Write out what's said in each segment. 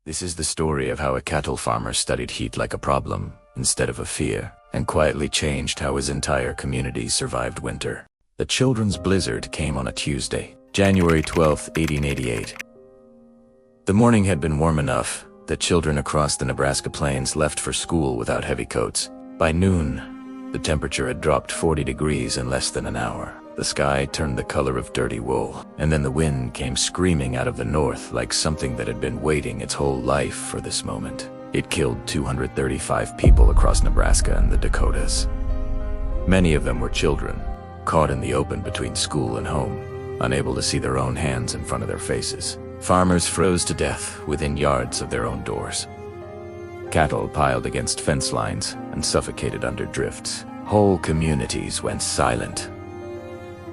This is the story of how a cattle farmer studied heat like a problem instead of a fear, and quietly changed how his entire community survived winter. The children's blizzard came on a Tuesday, January 12, 1888. The morning had been warm enough that children across the Nebraska plains left for school without heavy coats. By noon, the temperature had dropped 40 degrees in less than an hour. The sky turned the color of dirty wool, and then the wind came screaming out of the north like something that had been waiting its whole life for this moment. It killed 235 people across Nebraska and the Dakotas. Many of them were children, caught in the open between school and home, unable to see their own hands in front of their faces. Farmers froze to death within yards of their own doors. Cattle piled against fence lines and suffocated under drifts. Whole communities went silent.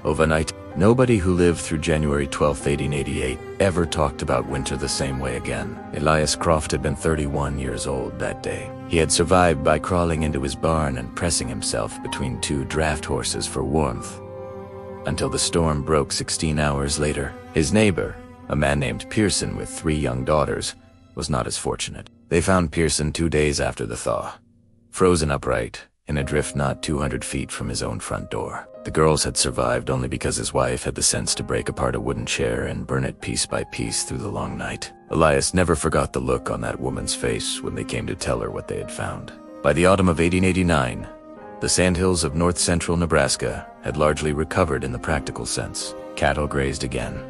Overnight, nobody who lived through January 12, 1888 ever talked about winter the same way again. Elias Croft had been 31 years old that day. He had survived by crawling into his barn and pressing himself between two draft horses for warmth, until the storm broke 16 hours later. His neighbor, a man named Pearson with 3 young daughters, was not as fortunate. They found Pearson 2 days after the thaw, frozen upright in a drift not 200 feet from his own front door. The girls had survived only because his wife had the sense to break apart a wooden chair and burn it piece by piece through the long night. Elias never forgot the look on that woman's face when they came to tell her what they had found. By the autumn of 1889, the Sandhills of north-central Nebraska had largely recovered in the practical sense. Cattle grazed again.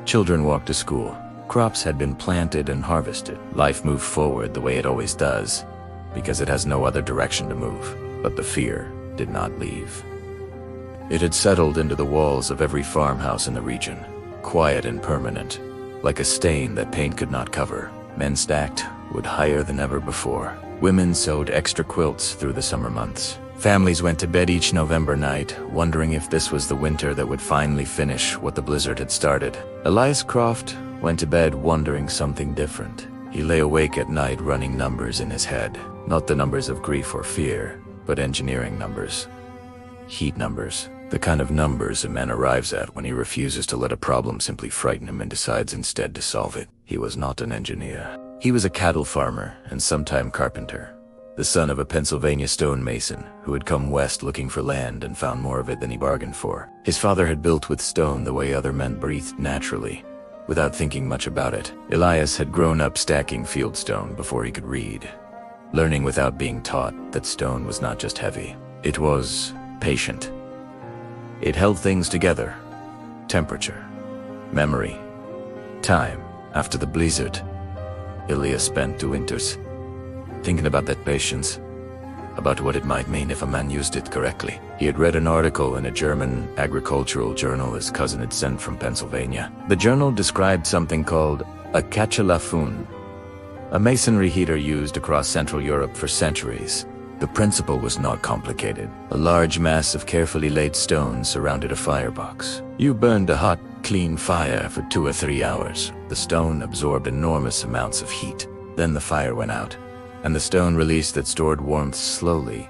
Children walked to school. Crops had been planted and harvested. Life moved forward the way it always does, because it has no other direction to move. But the fear did not leave. It had settled into the walls of every farmhouse in the region, quiet and permanent, like a stain that paint could not cover. Men stacked wood higher than ever before. Women sewed extra quilts through the summer months. Families went to bed each November night, wondering if this was the winter that would finally finish what the blizzard had started. Elias Croft went to bed wondering something different. He lay awake at night running numbers in his head. Not the numbers of grief or fear, but engineering numbers. Heat numbers. The kind of numbers a man arrives at when he refuses to let a problem simply frighten him and decides instead to solve it. He was not an engineer. He was a cattle farmer and sometime carpenter, the son of a Pennsylvania stonemason who had come west looking for land and found more of it than he bargained for. His father had built with stone the way other men breathed naturally, without thinking much about it. Elias had grown up stacking fieldstone before he could read, learning without being taught that stone was not just heavy, it was patient. It held things together: temperature, memory, time. After the blizzard, Elias spent 2 winters thinking about that patience, about what it might mean if a man used it correctly. He had read an article in a German agricultural journal his cousin had sent from Pennsylvania. The journal described something called a cachelafun, a masonry heater used across Central Europe for centuries. The principle was not complicated. A large mass of carefully laid stone surrounded a firebox. You burned a hot, clean fire for 2 or 3 hours. The stone absorbed enormous amounts of heat. Then the fire went out, and the stone released that stored warmth slowly,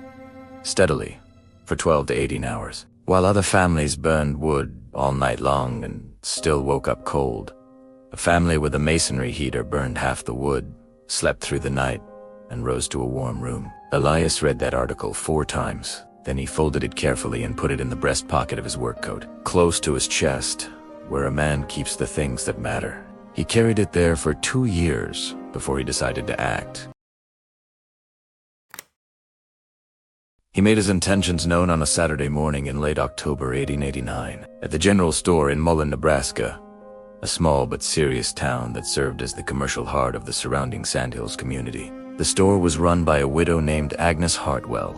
steadily, for 12 to 18 hours. While other families burned wood all night long and still woke up cold, a family with a masonry heater burned half the wood, slept through the night, and rose to a warm room. Elias read that article 4 times. Then he folded it carefully and put it in the breast pocket of his work coat, close to his chest, where a man keeps the things that matter. He carried it there for 2 years before he decided to act. He made his intentions known on a Saturday morning in late October 1889 at the general store in Mullen, Nebraska, a small but serious town that served as the commercial heart of the surrounding Sandhills community. The store was run by a widow named Agnes Hartwell,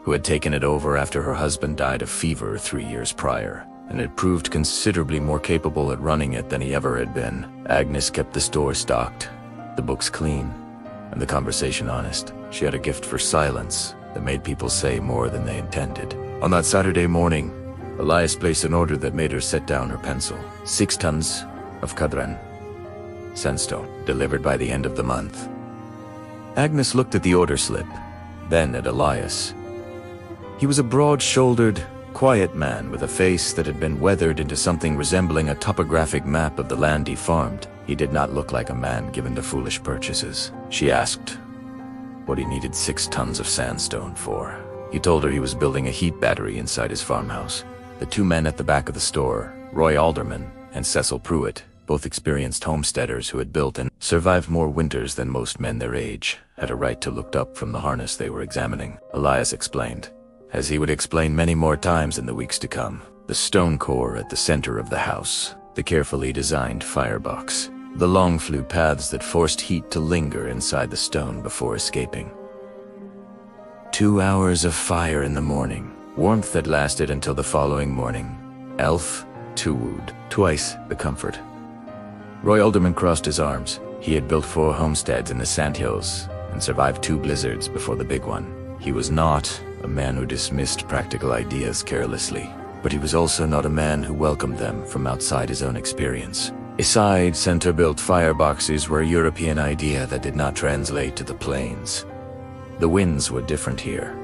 who had taken it over after her husband died of fever 3 years prior, and had proved considerably more capable at running it than he ever had been. Agnes kept the store stocked, the books clean, and the conversation honest. She had a gift for silence that made people say more than they intended. On that Saturday morning, Elias placed an order that made her set down her pencil. 6 tons of Kadran sandstone, delivered by the end of the month. Agnes looked at the order slip, then at Elias. He was a broad-shouldered, quiet man with a face that had been weathered into something resembling a topographic map of the land he farmed. He did not look like a man given to foolish purchases. She asked what he needed 6 tons of sandstone for. He told her he was building a heat battery inside his farmhouse. The 2 men at the back of the store, Roy Alderman and Cecil Pruitt, both experienced homesteaders who had built and survived more winters than most men their age, had a right to look up from the harness they were examining. Elias explained, as he would explain many more times in the weeks to come, the stone core at the center of the house, the carefully designed firebox, the long flue paths that forced heat to linger inside the stone before escaping. 2 hours of fire in the morning, warmth that lasted until the following morning. Elf, Tuwood, twice the comfort. Roy Alderman crossed his arms. He had built 4 homesteads in the Sandhills and survived 2 blizzards before the big one. He was not a man who dismissed practical ideas carelessly, but he was also not a man who welcomed them from outside his own experience. Aside, center-built fireboxes were a European idea that did not translate to the plains. The winds were different here.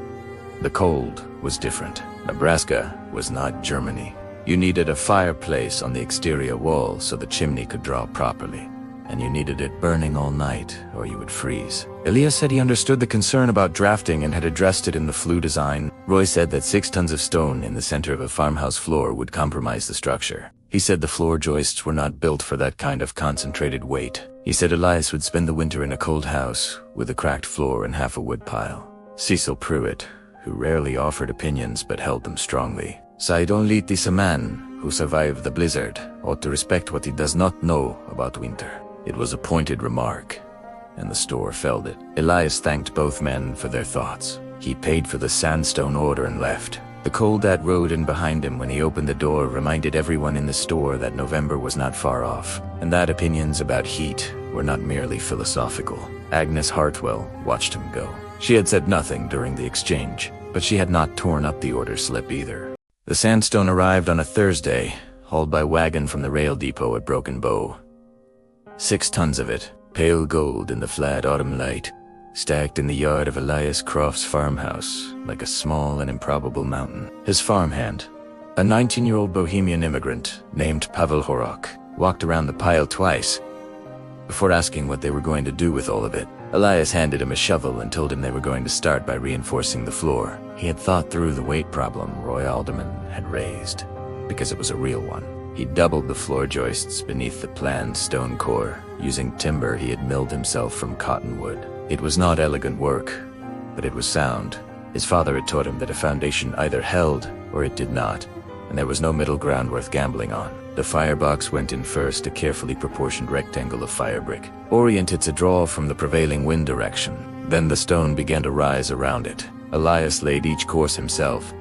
The cold was different. Nebraska was not Germany. You needed a fireplace on the exterior wall so the chimney could draw properly, and you needed it burning all night or you would freeze. Elias said he understood the concern about drafting and had addressed it in the flue design. Roy said that 6 tons of stone in the center of a farmhouse floor would compromise the structure. He said the floor joists were not built for that kind of concentrated weight. He said Elias would spend the winter in a cold house with a cracked floor and half a wood pile. Cecil Pruitt, who rarely offered opinions but held them strongly, said only it is a man who survived the blizzard ought to respect what he does not know about winter. It was a pointed remark, and the store felt it. Elias thanked both men for their thoughts. He paid for the sandstone order and left. The cold that rode in behind him when he opened the door reminded everyone in the store that November was not far off, and that opinions about heat were not merely philosophical. Agnes Hartwell watched him go. She had said nothing during the exchange, but she had not torn up the order slip either. The sandstone arrived on a Thursday, hauled by wagon from the rail depot at Broken Bow. 6 tons of it, pale gold in the flat autumn light, stacked in the yard of Elias Croft's farmhouse like a small and improbable mountain. His farmhand, a 19-year-old Bohemian immigrant named Pavel Horok, walked around the pile twice before asking what they were going to do with all of it. Elias handed him a shovel and told him they were going to start by reinforcing the floor. He had thought through the weight problem Roy Alderman had raised, because it was a real one. He doubled the floor joists beneath the planned stone core, using timber he had milled himself from cottonwood. It was not elegant work, but it was sound. His father had taught him that a foundation either held or it did not, and there was no middle ground worth gambling on. The firebox went in first, a carefully proportioned rectangle of firebrick, oriented to draw from the prevailing wind direction. Then the stone began to rise around it. Elias laid each course himself,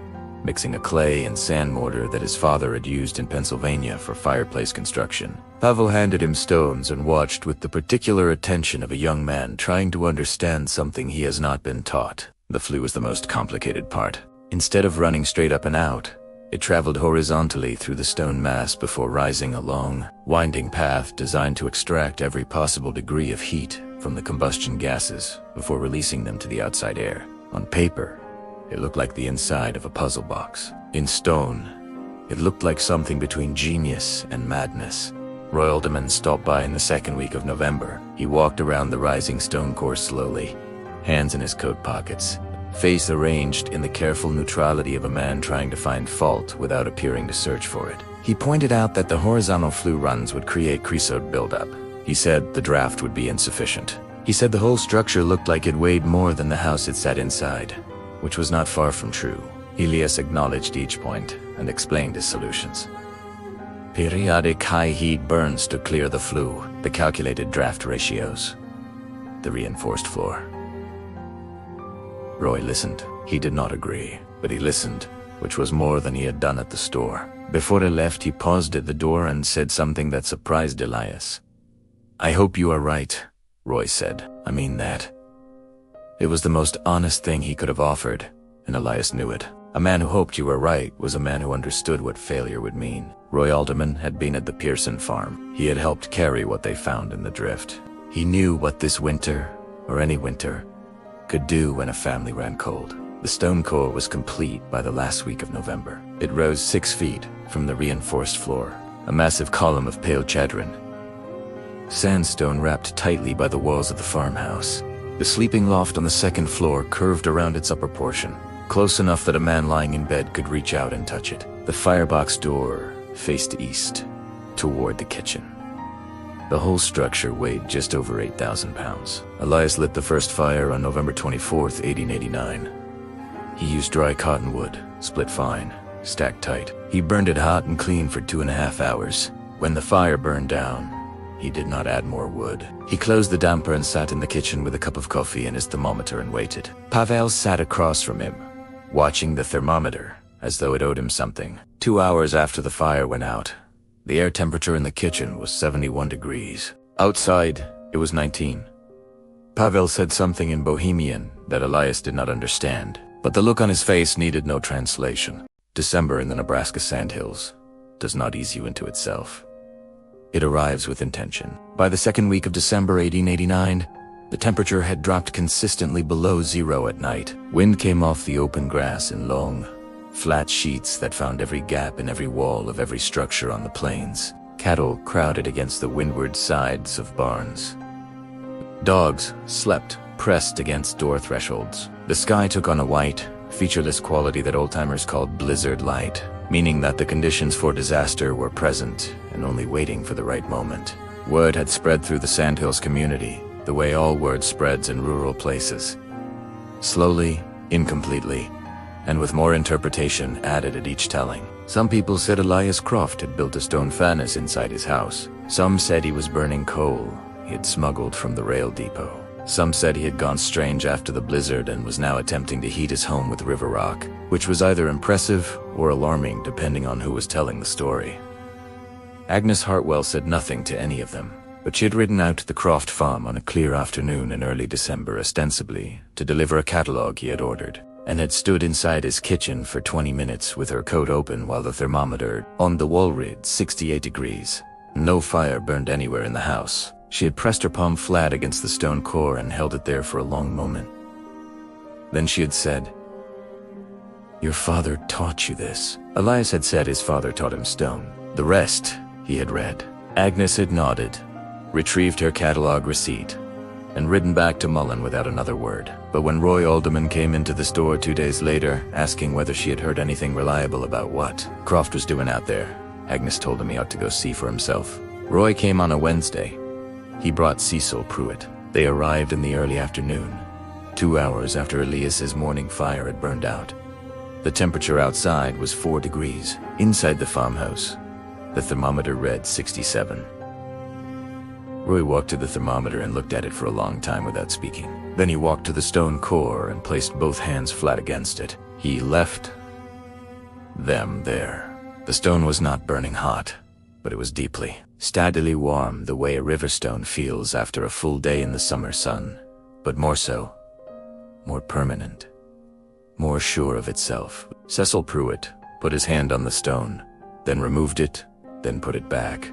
mixing a clay and sand mortar that his father had used in Pennsylvania for fireplace construction. Pavel handed him stones and watched with the particular attention of a young man trying to understand something he has not been taught. The flue was the most complicated part. Instead of running straight up and out, it traveled horizontally through the stone mass before rising a long, winding path designed to extract every possible degree of heat from the combustion gases before releasing them to the outside air. On paper, it looked like the inside of a puzzle box. In stone, it looked like something between genius and madness. Roy Alderman stopped by in the second week of November. He walked around the rising stone core slowly, hands in his coat pockets, face arranged in the careful neutrality of a man trying to find fault without appearing to search for it. He pointed out that the horizontal flue runs would create creosote buildup. He said the draft would be insufficient. He said the whole structure looked like it weighed more than the house it sat inside, which was not far from true. Elias acknowledged each point and explained his solutions. Periodic high heat burns to clear the flue, the calculated draft ratios, the reinforced floor. Roy listened. He did not agree, but he listened, which was more than he had done at the store. Before he left, he paused at the door and said something that surprised Elias. "I hope you are right," Roy said. "I mean that." It was the most honest thing he could have offered, and Elias knew it. A man who hoped you were right was a man who understood what failure would mean. Roy Alderman had been at the Pearson farm. He had helped carry what they found in the drift. He knew what this winter, or any winter, could do when a family ran cold. The stone core was complete by the last week of November. It rose 6 feet from the reinforced floor, a massive column of pale chadron, sandstone wrapped tightly by the walls of the farmhouse. The sleeping loft on the second floor curved around its upper portion, close enough that a man lying in bed could reach out and touch it. The firebox door faced east, toward the kitchen. The whole structure weighed just over 8,000 pounds. Elias lit the first fire on November 24th, 1889. He used dry cottonwood, split fine, stacked tight. He burned it hot and clean for 2.5 hours. When the fire burned down, he did not add more wood. He closed the damper and sat in the kitchen with a cup of coffee and his thermometer and waited. Pavel sat across from him, watching the thermometer as though it owed him something. 2 hours after the fire went out, the air temperature in the kitchen was 71 degrees. Outside, it was 19. Pavel said something in Bohemian that Elias did not understand, but the look on his face needed no translation. December in the Nebraska Sandhills does not ease you into itself. It arrives with intention. By the second week of December 1889, the temperature had dropped consistently below zero at night. Wind came off the open grass in long, flat sheets that found every gap in every wall of every structure on the plains. Cattle crowded against the windward sides of barns. Dogs slept pressed against door thresholds. The sky took on a white, featureless quality that old-timers called blizzard light, meaning that the conditions for disaster were present and only waiting for the right moment. Word had spread through the Sandhills community, the way all word spreads in rural places. Slowly, incompletely, and with more interpretation added at each telling. Some people said Elias Croft had built a stone furnace inside his house. Some said he was burning coal he had smuggled from the rail depot. Some said he had gone strange after the blizzard and was now attempting to heat his home with river rock, which was either impressive or alarming depending on who was telling the story. Agnes Hartwell said nothing to any of them, but she had ridden out to the Croft farm on a clear afternoon in early December ostensibly to deliver a catalog he had ordered, and had stood inside his kitchen for 20 minutes with her coat open while the thermometer on the wall read 68 degrees. No fire burned anywhere in the house. She had pressed her palm flat against the stone core and held it there for a long moment. Then she had said, "Your father taught you this." Elias had said his father taught him stone. The rest he had read. Agnes had nodded, retrieved her catalog receipt, and ridden back to Mullen without another word. But when Roy Alderman came into the store 2 days later, asking whether she had heard anything reliable about what Croft was doing out there, Agnes told him he ought to go see for himself. Roy came on a Wednesday. He brought Cecil Pruitt. They arrived in the early afternoon, 2 hours after Elias's morning fire had burned out. The temperature outside was 4 degrees. Inside the farmhouse, the thermometer read 67. Roy walked to the thermometer and looked at it for a long time without speaking. Then he walked to the stone core and placed both hands flat against it. He left them there. The stone was not burning hot, but it was deeply, steadily warm the way a river stone feels after a full day in the summer sun, but more so, more permanent, more sure of itself. Cecil Pruitt put his hand on the stone, then removed it, then put it back.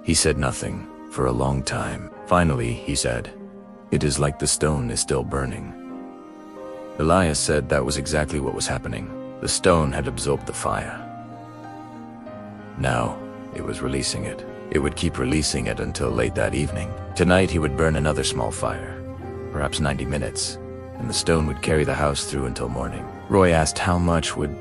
He said nothing for a long time. Finally, he said, "It is like the stone is still burning." Elias said that was exactly what was happening. The stone had absorbed the fire. Now, it was releasing it. It would keep releasing it until late that evening. Tonight he would burn another small fire, perhaps 90 minutes, and the stone would carry the house through until morning. Roy asked how much would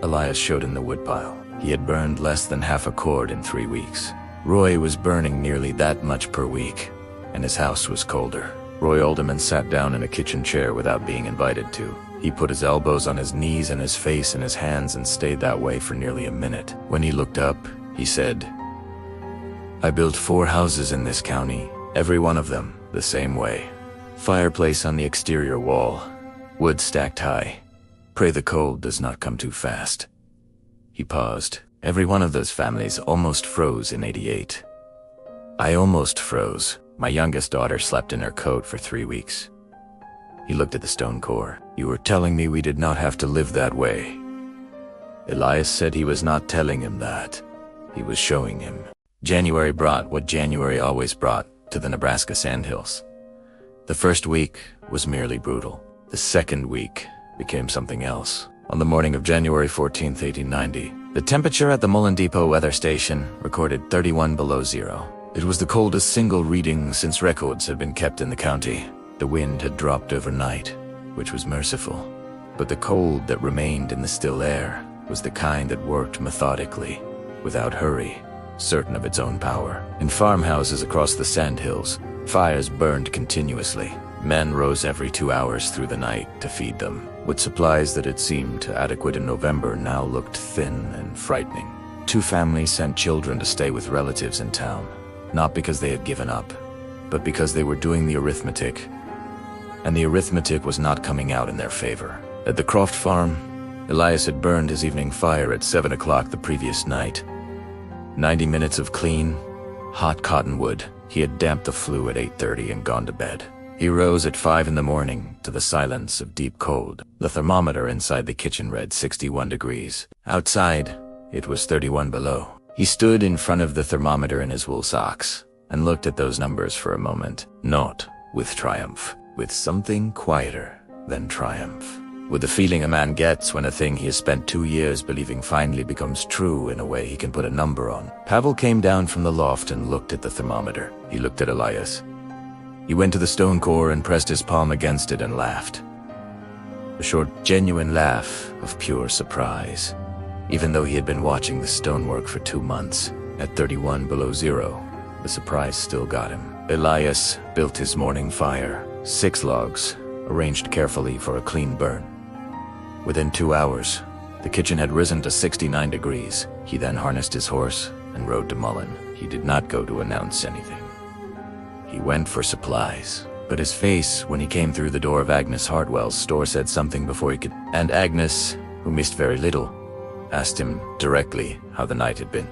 Elias showed in the woodpile. He had burned less than half a cord in 3 weeks. Roy was burning nearly that much per week, and his house was colder. Roy Alderman sat down in a kitchen chair without being invited to. He put his elbows on his knees and his face in his hands and stayed that way for nearly a minute. When he looked up, he said, "I built 4 houses in this county, every one of them the same way. Fireplace on the exterior wall, wood stacked high. Pray the cold does not come too fast." He paused. Every one of those families almost froze in '88. I almost froze. My youngest daughter slept in her coat for 3 weeks. He looked at the stone core. "You were telling me we did not have to live that way." Elias said he was not telling him that. He was showing him. January brought what January always brought to the Nebraska Sandhills. The first week was merely brutal. The second week became something else. On the morning of January 14th, 1890, the temperature at the Mullen Depot weather station recorded 31 below zero. It was the coldest single reading since records had been kept in the county. The wind had dropped overnight, which was merciful. But the cold that remained in the still air was the kind that worked methodically, without hurry, certain of its own power. In farmhouses across the Sandhills, fires burned continuously. Men rose every 2 hours through the night to feed them. With supplies that had seemed adequate in November now looked thin and frightening. 2 families sent children to stay with relatives in town, not because they had given up, but because they were doing the arithmetic, and the arithmetic was not coming out in their favor. At the Croft farm, Elias had burned his evening fire at 7 o'clock the previous night. 90 minutes of clean, hot cottonwood. He had damped the flue at 8:30 and gone to bed. He rose at 5 in the morning to the silence of deep cold. The thermometer inside the kitchen read 61 degrees. Outside, it was 31 below. He stood in front of the thermometer in his wool socks and looked at those numbers for a moment, not with triumph, with something quieter than triumph. With the feeling a man gets when a thing he has spent 2 years believing finally becomes true in a way he can put a number on. Pavel came down from the loft and looked at the thermometer. He looked at Elias. He went to the stone core and pressed his palm against it and laughed. A short, genuine laugh of pure surprise. Even though he had been watching the stonework for 2 months, at 31 below zero, the surprise still got him. Elias built his morning fire, 6 logs, arranged carefully for a clean burn. Within 2 hours, the kitchen had risen to 69 degrees. He then harnessed his horse and rode to Mullen. He did not go to announce anything. He went for supplies, but his face when he came through the door of Agnes Hartwell's store said something before he could. And Agnes, who missed very little, asked him directly how the night had been.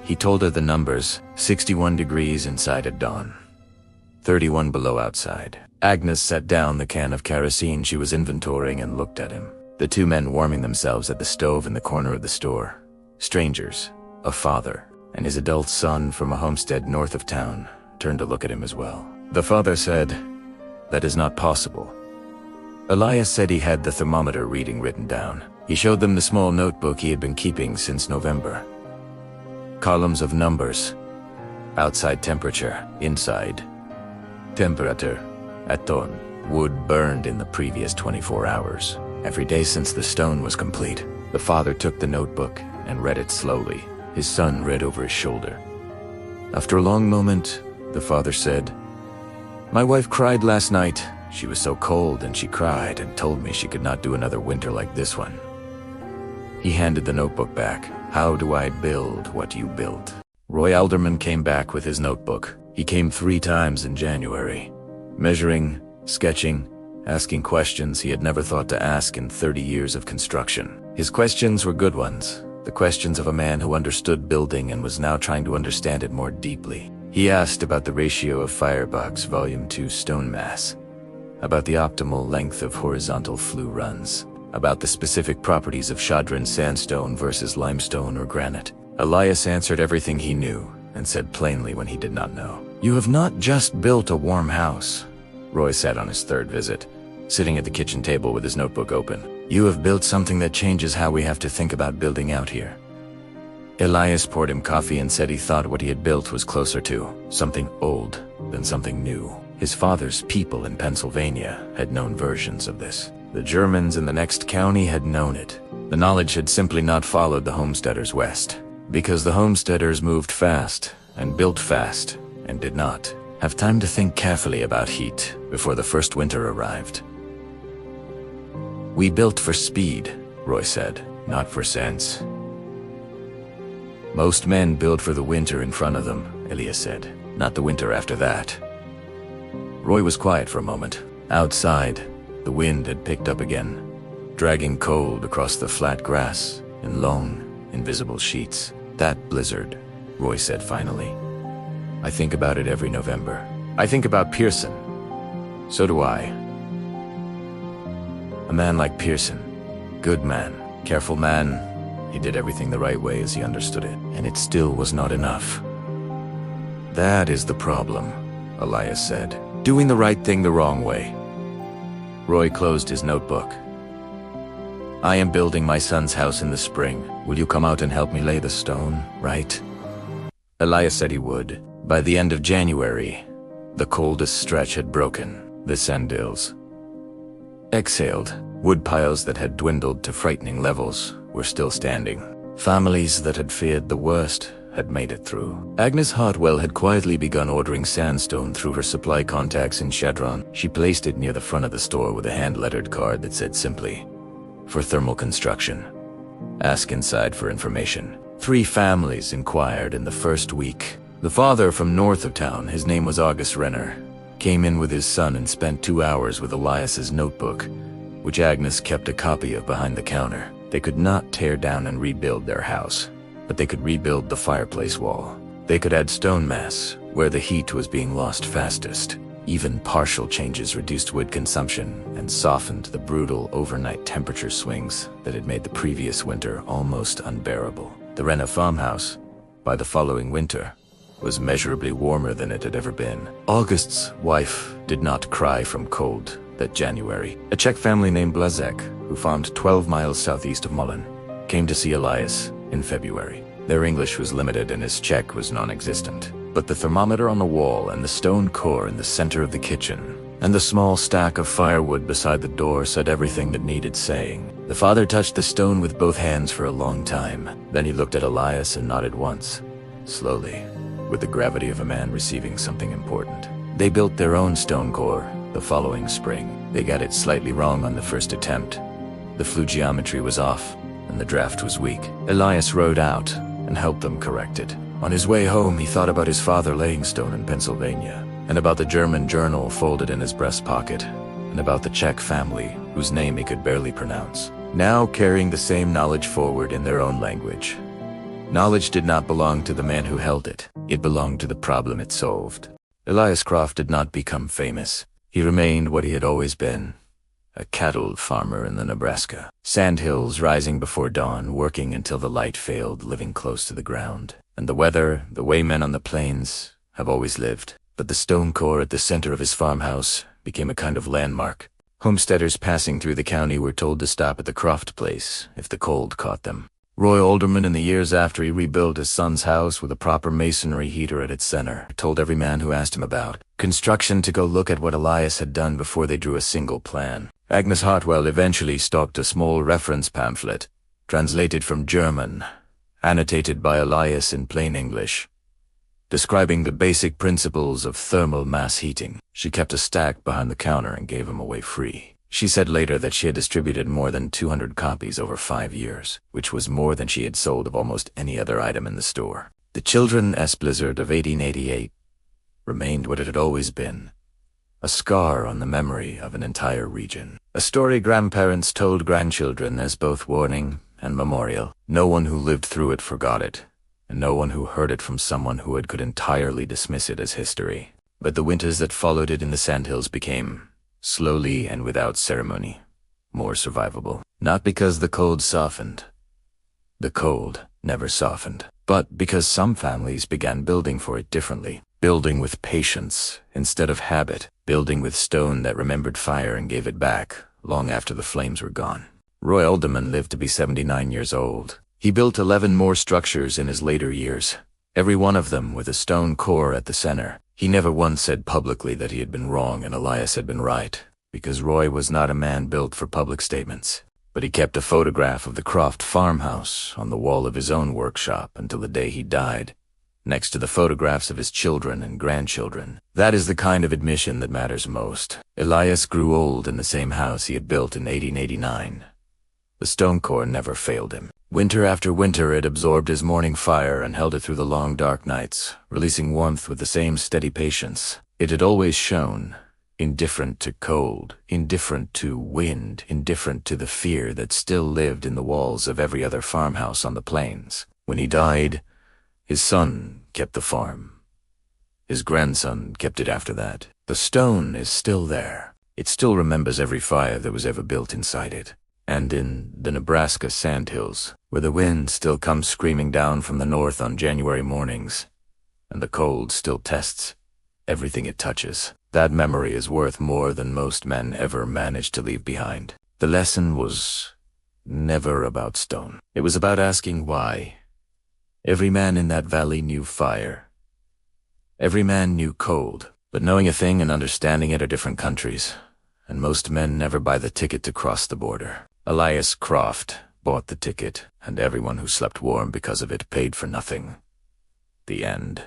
He told her the numbers, 61 degrees inside at dawn, 31 below outside. Agnes set down the can of kerosene she was inventorying and looked at him. The 2 men warming themselves at the stove in the corner of the store. Strangers, a father, and his adult son from a homestead north of town, turned to look at him as well. The father said, "That is not possible." Elias said he had the thermometer reading written down. He showed them the small notebook he had been keeping since November. Columns of numbers. Outside temperature, inside temperature. At dawn, wood burned in the previous 24 hours. Every day since the stone was complete. The father took the notebook and read it slowly. His son read over his shoulder. After a long moment, the father said, "My wife cried last night. She was so cold and she cried and told me she could not do another winter like this one." He handed the notebook back. "How do I build what you built?" Roy Alderman came back with his notebook. He came 3 times in January. Measuring, sketching, asking questions he had never thought to ask in 30 years of construction. His questions were good ones, the questions of a man who understood building and was now trying to understand it more deeply. He asked about the ratio of Firebox Volume 2 stone mass, about the optimal length of horizontal flue runs, about the specific properties of Shadran sandstone versus limestone or granite. Elias answered everything he knew and said plainly when he did not know. "You have not just built a warm house," Roy said on his 3rd visit, sitting at the kitchen table with his notebook open. "You have built something that changes how we have to think about building out here." Elias poured him coffee and said he thought what he had built was closer to something old than something new. His father's people in Pennsylvania had known versions of this. The Germans in the next county had known it. The knowledge had simply not followed the homesteaders west, because the homesteaders moved fast and built fast and did not have time to think carefully about heat before the first winter arrived. "We built for speed," Roy said, "not for sense." "Most men build for the winter in front of them," Elias said, "not the winter after that." Roy was quiet for a moment. Outside, the wind had picked up again, dragging cold across the flat grass in long, invisible sheets. "That blizzard," Roy said finally. "I think about it every November. I think about Pearson. So do I. A man like Pearson. Good man. Careful man. He did everything the right way as he understood it. And it still was not enough." "That is the problem," Elias said. "Doing the right thing the wrong way." Roy closed his notebook. "I am building my son's house in the spring. Will you come out and help me lay the stone, right?" Elias said he would, By the end of January, the coldest stretch had broken. The Sandhills exhaled. Wood piles that had dwindled to frightening levels were still standing. Families that had feared the worst had made it through. Agnes Hartwell had quietly begun ordering sandstone through her supply contacts in Chadron. She placed it near the front of the store with a hand-lettered card that said simply, "For thermal construction. Ask inside for information." 3 families inquired in the first week. The father from north of town, his name was August Renner, came in with his son and spent 2 hours with Elias's notebook, which Agnes kept a copy of behind the counter. They could not tear down and rebuild their house, but they could rebuild the fireplace wall. They could add stone mass where the heat was being lost fastest. Even partial changes reduced wood consumption and softened the brutal overnight temperature swings that had made the previous winter almost unbearable. The Renner farmhouse, by the following winter, was measurably warmer than it had ever been. August's wife did not cry from cold that January. A Czech family named Blazek, who farmed 12 miles southeast of Mullen, came to see Elias in February. Their English was limited and his Czech was non-existent. But the thermometer on the wall and the stone core in the center of the kitchen and the small stack of firewood beside the door said everything that needed saying. The father touched the stone with both hands for a long time. Then he looked at Elias and nodded once, slowly, with the gravity of a man receiving something important. They built their own stone core the following spring. They got it slightly wrong on the first attempt. The flue geometry was off, and the draft was weak. Elias rode out and helped them correct it. On his way home, he thought about his father laying stone in Pennsylvania, and about the German journal folded in his breast pocket, and about the Czech family, whose name he could barely pronounce, now carrying the same knowledge forward in their own language. Knowledge did not belong to the man who held it. It belonged to the problem it solved. Elias Croft did not become famous. He remained what he had always been, a cattle farmer in the Nebraska Sandhills, rising before dawn, working until the light failed, living close to the ground. And the weather, the way men on the plains have always lived. But the stone core at the center of his farmhouse became a kind of landmark. Homesteaders passing through the county were told to stop at the Croft place if the cold caught them. Roy Alderman, in the years after he rebuilt his son's house with a proper masonry heater at its center, told every man who asked him about construction to go look at what Elias had done before they drew a single plan. Agnes Hartwell eventually stalked a small reference pamphlet, translated from German, annotated by Elias in plain English, describing the basic principles of thermal mass heating. She kept a stack behind the counter and gave him away free. She said later that she had distributed more than 200 copies over 5 years, which was more than she had sold of almost any other item in the store. The Children's Blizzard of 1888 remained what it had always been, a scar on the memory of an entire region. A story grandparents told grandchildren as both warning and memorial. No one who lived through it forgot it, and no one who heard it from someone who could entirely dismiss it as history. But the winters that followed it in the Sandhills became, slowly and without ceremony, more survivable. Not because the cold softened. The cold never softened. But because some families began building for it differently. Building with patience instead of habit. Building with stone that remembered fire and gave it back long after the flames were gone. Roy Alderman lived to be 79 years old. He built 11 more structures in his later years, every one of them with a stone core at the center. He never once said publicly that he had been wrong and Elias had been right, because Roy was not a man built for public statements. But he kept a photograph of the Croft farmhouse on the wall of his own workshop until the day he died, next to the photographs of his children and grandchildren. That is the kind of admission that matters most. Elias grew old in the same house he had built in 1889. The stone core never failed him. Winter after winter it absorbed his morning fire and held it through the long dark nights, releasing warmth with the same steady patience. It had always shone, indifferent to cold, indifferent to wind, indifferent to the fear that still lived in the walls of every other farmhouse on the plains. When he died, his son kept the farm. His grandson kept it after that. The stone is still there. It still remembers every fire that was ever built inside it. And in the Nebraska Sandhills, where the wind still comes screaming down from the north on January mornings, and the cold still tests everything it touches, that memory is worth more than most men ever managed to leave behind. The lesson was never about stone. It was about asking why. Every man in that valley knew fire. Every man knew cold, but knowing a thing and understanding it are different countries, and most men never buy the ticket to cross the border. Elias Croft bought the ticket, and everyone who slept warm because of it paid for nothing. The end.